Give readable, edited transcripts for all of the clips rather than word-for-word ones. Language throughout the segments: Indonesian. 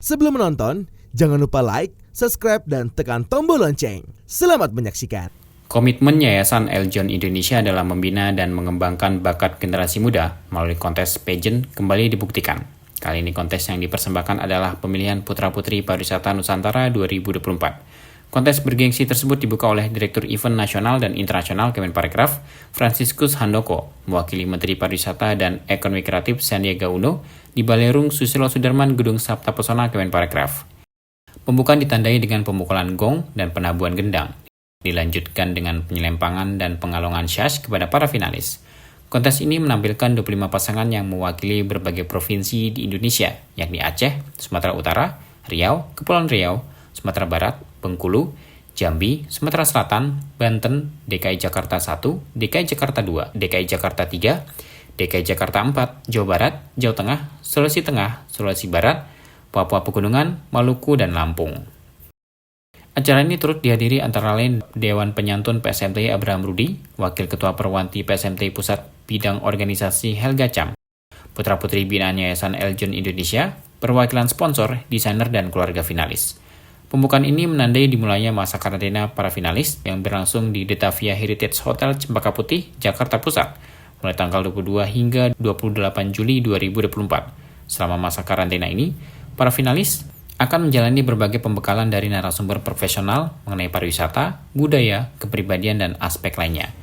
Sebelum menonton, jangan lupa like, subscribe, dan tekan tombol lonceng. Selamat menyaksikan. Komitmen Yayasan Eljon Indonesia dalam membina dan mengembangkan bakat generasi muda melalui kontes pageant kembali dibuktikan. Kali ini kontes yang dipersembahkan adalah pemilihan Putra-Putri Pariwisata Nusantara 2024. Kontes bergengsi tersebut dibuka oleh Direktur Event Nasional dan Internasional Kemenparekraf, Franciscus Handoko, mewakili Menteri Pariwisata dan Ekonomi Kreatif Sandiaga Uno di Balerung Susilo Sudarman Gedung Sabta Pesona Kemenparekraf. Pembukaan ditandai dengan pemukulan gong dan penabuhan gendang. Dilanjutkan dengan penyelempangan dan pengalungan syas kepada para finalis. Kontes ini menampilkan 25 pasangan yang mewakili berbagai provinsi di Indonesia, yakni Aceh, Sumatera Utara, Riau, Kepulauan Riau, Sumatera Barat, Bengkulu, Jambi, Sumatera Selatan, Banten, DKI Jakarta 1, DKI Jakarta 2, DKI Jakarta 3, DKI Jakarta 4, Jawa Barat, Jawa Tengah, Sulawesi Tengah, Sulawesi Barat, Papua Pegunungan, Maluku, dan Lampung. Acara ini turut dihadiri antara lain Dewan Penyantun PSMT Abraham Rudi, Wakil Ketua Perwanti PSMT Pusat Bidang Organisasi Helga Cham, Putra-Putri Binaan Yayasan Eljon Indonesia, perwakilan sponsor, desainer, dan keluarga finalis. Pembukaan ini menandai dimulainya masa karantina para finalis yang berlangsung di Detavia Heritage Hotel Cempaka Putih, Jakarta Pusat, mulai tanggal 22 hingga 28 Juli 2024. Selama masa karantina ini, para finalis akan menjalani berbagai pembekalan dari narasumber profesional mengenai pariwisata, budaya, kepribadian, dan aspek lainnya.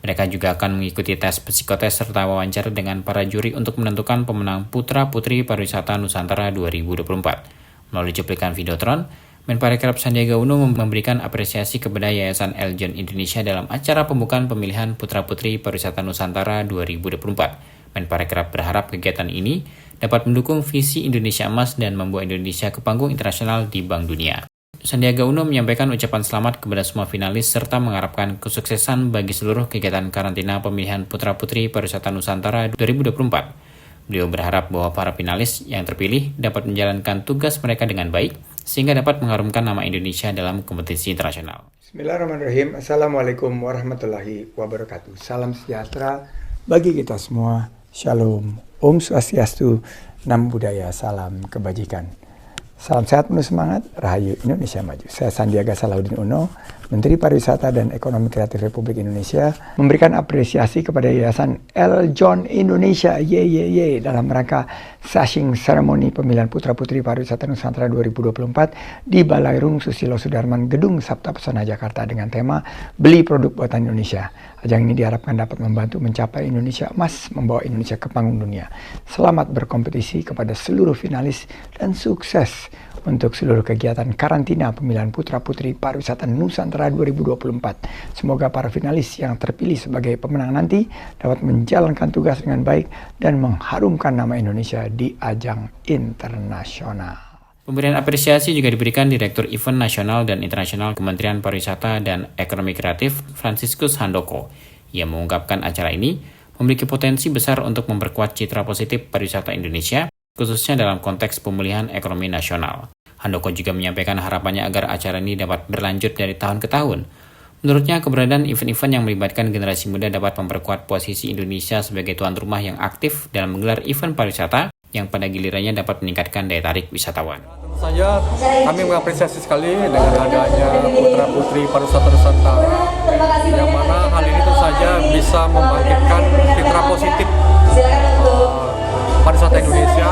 Mereka juga akan mengikuti tes psikotes serta wawancara dengan para juri untuk menentukan pemenang Putra-Putri Pariwisata Nusantara 2024. Melalui cuplikan Videotron, Menparekraf Sandiaga Uno memberikan apresiasi kepada Yayasan Eljon Indonesia dalam acara pembukaan pemilihan Putra-Putri Pariwisata Nusantara 2024. Menparekraf berharap kegiatan ini dapat mendukung visi Indonesia Emas dan membawa Indonesia ke panggung internasional di Bank Dunia. Sandiaga Uno menyampaikan ucapan selamat kepada semua finalis serta mengharapkan kesuksesan bagi seluruh kegiatan karantina pemilihan Putra-Putri Pariwisata Nusantara 2024. Beliau berharap bahwa para finalis yang terpilih dapat menjalankan tugas mereka dengan baik, sehingga dapat mengharumkan nama Indonesia dalam kompetisi internasional. Bismillahirrahmanirrahim. Assalamualaikum warahmatullahi wabarakatuh. Salam sejahtera bagi kita semua. Shalom. Om Swastiastu. Namo Buddhaya. Salam kebajikan. Salam sehat penuh semangat. Rahayu Indonesia Maju. Saya Sandiaga Salahuddin Uno, Menteri Pariwisata dan Ekonomi Kreatif Republik Indonesia, memberikan apresiasi kepada Yayasan Eljon Indonesia dalam rangka sashing seremoni pemilihan Putra-Putri Pariwisata Nusantara 2024 di Balerung Susilo Sudarman Gedung Sabta Pesona Jakarta dengan tema Beli Produk Buatan Indonesia. Ajang ini diharapkan dapat membantu mencapai Indonesia Emas, membawa Indonesia ke panggung dunia. Selamat berkompetisi kepada seluruh finalis dan sukses untuk seluruh kegiatan karantina pemilihan Putra-Putri Pariwisata Nusantara 2024. Semoga para finalis yang terpilih sebagai pemenang nanti dapat menjalankan tugas dengan baik dan mengharumkan nama Indonesia di ajang internasional. Pemberian apresiasi juga diberikan Direktur Event Nasional dan Internasional Kementerian Pariwisata dan Ekonomi Kreatif, Franciscus Handoko. Ia mengungkapkan acara ini memiliki potensi besar untuk memperkuat citra positif pariwisata Indonesia, khususnya dalam konteks pemulihan ekonomi nasional. Handoko juga menyampaikan harapannya agar acara ini dapat berlanjut dari tahun ke tahun. Menurutnya, keberadaan event-event yang melibatkan generasi muda dapat memperkuat posisi Indonesia sebagai tuan rumah yang aktif dalam menggelar event pariwisata yang pada gilirannya dapat meningkatkan daya tarik wisatawan. Tentu saja kami mengapresiasi sekali dengan adanya Putra-Putri Pariwisata Nusantara, yang mana hal ini tentu saja bisa membangkitkan citra positif pariwisata Indonesia,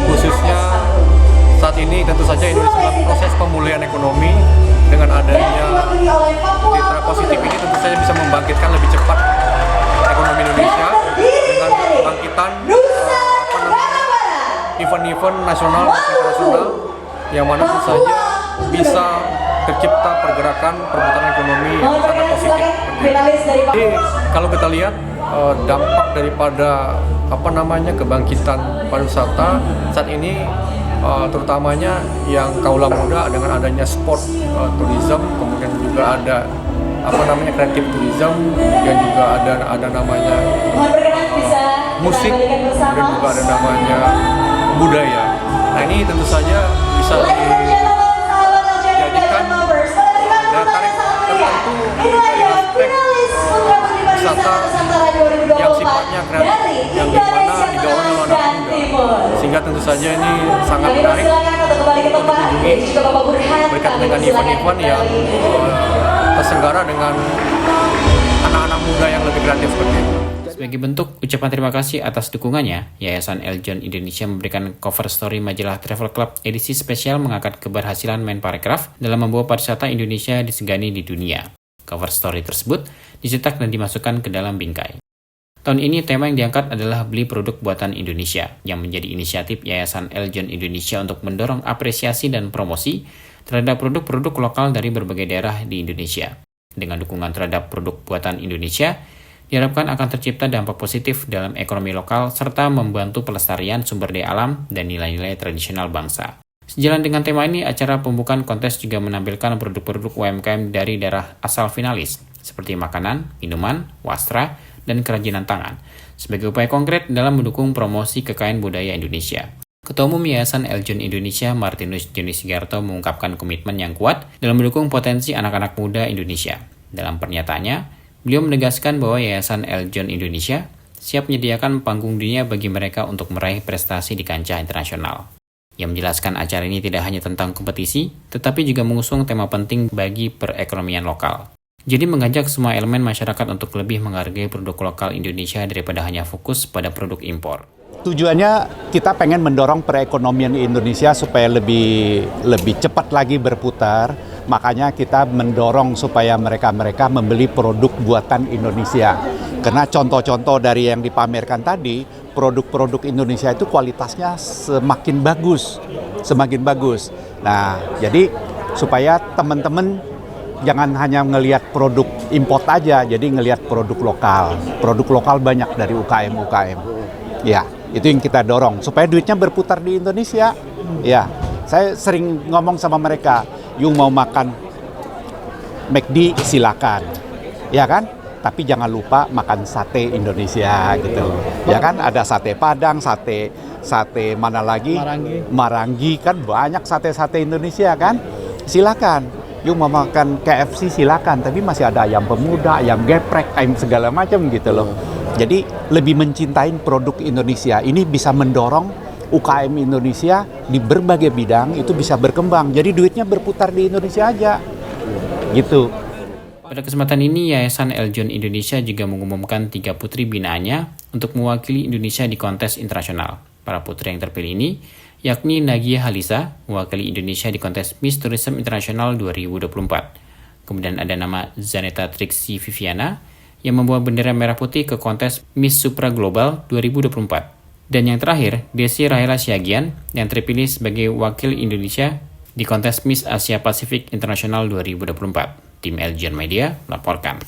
khususnya saat ini tentu saja Indonesia dalam proses pemulihan ekonomi. Dengan adanya citra positif ini tentu saja bisa membangkitkan lebih cepat ekonomi Indonesia dengan kebangkitan event-event nasional dan internasional, yang mana tentu saja bisa tercipta pergerakan perputaran ekonomi yang sangat positif. Jadi kalau kita lihat dampak daripada kebangkitan pariwisata saat ini, terutamanya yang kaula muda dengan adanya sport tourism, kemudian juga ada kreatif tourism, kemudian juga ada namanya musik, kemudian juga ada namanya budaya. Nah, ini tentu saja bisa dijadikan daya tarik tertentu dari aspek wisata yang sifatnya kreatif yang dimana digawangi oleh anak muda, sehingga tentu saja ini sangat menarik untuk dikunjungi berkaitan dengan event-event yang terselenggara dengan anak-anak muda yang lebih kreatif seperti itu. Sebagai bentuk ucapan terima kasih atas dukungannya, Yayasan Eljon Indonesia memberikan cover story majalah Travel Club edisi spesial mengangkat keberhasilan Menparekraf dalam membawa pariwisata Indonesia disegani di dunia. Cover story tersebut dicetak dan dimasukkan ke dalam bingkai. Tahun ini tema yang diangkat adalah beli produk buatan Indonesia, yang menjadi inisiatif Yayasan Eljon Indonesia untuk mendorong apresiasi dan promosi terhadap produk-produk lokal dari berbagai daerah di Indonesia. Dengan dukungan terhadap produk buatan Indonesia, diharapkan akan tercipta dampak positif dalam ekonomi lokal serta membantu pelestarian sumber daya alam dan nilai-nilai tradisional bangsa. Sejalan dengan tema ini, acara pembukaan kontes juga menampilkan produk-produk UMKM dari daerah asal finalis, seperti makanan, minuman, wastra, dan kerajinan tangan, sebagai upaya konkret dalam mendukung promosi kekayaan budaya Indonesia. Ketua Umum Yayasan Eljon Indonesia, Martinus Joni Sigarto, mengungkapkan komitmen yang kuat dalam mendukung potensi anak-anak muda Indonesia. Dalam pernyataannya, beliau menegaskan bahwa Yayasan Eljon Indonesia siap menyediakan panggung dunia bagi mereka untuk meraih prestasi di kancah internasional. Ia menjelaskan acara ini tidak hanya tentang kompetisi, tetapi juga mengusung tema penting bagi perekonomian lokal. Jadi mengajak semua elemen masyarakat untuk lebih menghargai produk lokal Indonesia daripada hanya fokus pada produk impor. Tujuannya kita pengen mendorong perekonomian Indonesia supaya lebih cepat lagi berputar. Makanya kita mendorong supaya mereka membeli produk buatan Indonesia. Karena contoh-contoh dari yang dipamerkan tadi, produk-produk Indonesia itu kualitasnya semakin bagus. Nah, jadi supaya teman-teman jangan hanya ngelihat produk import aja, jadi ngelihat produk lokal. Produk lokal banyak dari UKM. Ya, itu yang kita dorong supaya duitnya berputar di Indonesia. Ya, saya sering ngomong sama mereka, "Yung mau makan McD silakan." Ya kan? Tapi jangan lupa makan sate Indonesia gitu. Ya kan, ada sate Padang, sate mana lagi? Marangi kan banyak sate-sate Indonesia kan? Silakan. Yung mau makan KFC silakan, tapi masih ada ayam pemuda, ayam geprek, ayam segala macam gitu loh. Jadi lebih mencintai produk Indonesia. Ini bisa mendorong UKM Indonesia di berbagai bidang itu bisa berkembang. Jadi duitnya berputar di Indonesia aja. Gitu. Pada kesempatan ini, Yayasan Eljon Indonesia juga mengumumkan 3 putri binaannya untuk mewakili Indonesia di kontes internasional. Para putri yang terpilih ini yakni Nagia Halisa, mewakili Indonesia di kontes Miss Tourism Internasional 2024. Kemudian ada nama Zaneta Trixie Viviana, yang membawa bendera merah putih ke kontes Miss Supra Global 2024. Dan yang terakhir, Desi Rahela Siagian, yang terpilih sebagai wakil Indonesia di kontes Miss Asia Pasifik Internasional 2024. Tim Eljon Media melaporkan.